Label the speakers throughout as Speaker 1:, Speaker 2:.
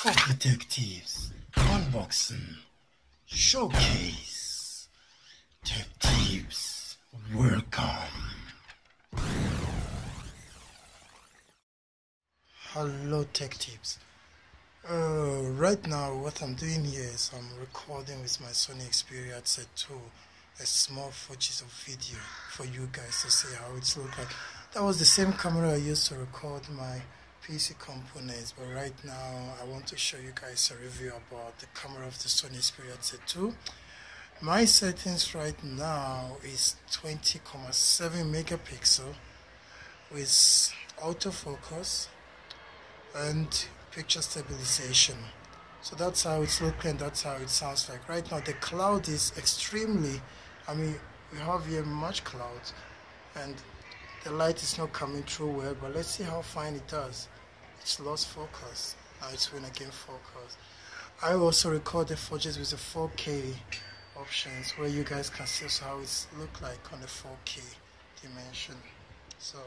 Speaker 1: Detectives, unboxing, showcase, detectives, welcome. Hello detectives. Right now what I'm doing here is I'm recording with my Sony Xperia Z2 a small footage of video for you guys to see how it looks like. That was the same camera I used to record my PC components, but right now I want to show you guys a review about the camera of the Sony Xperia Z2. My settings right now is 20.7 megapixel with autofocus and picture stabilization. So that's how it's looking, and that's how it sounds like. Right now the cloud is extremely, we have here much clouds and the light is not coming through well, but let's see how fine it does. It's lost focus. Now it's when again focus. I also record the footage with the 4K options where you guys can see how it's look like on the 4K dimension. So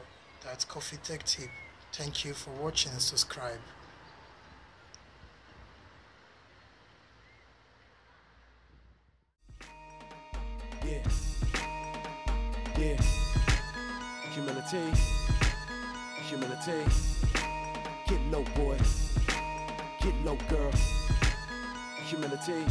Speaker 1: that's Coffee Tech Tip. Thank you for watching and subscribe.
Speaker 2: Yeah. Humility. Get low, boy. Get low, girl. Humility.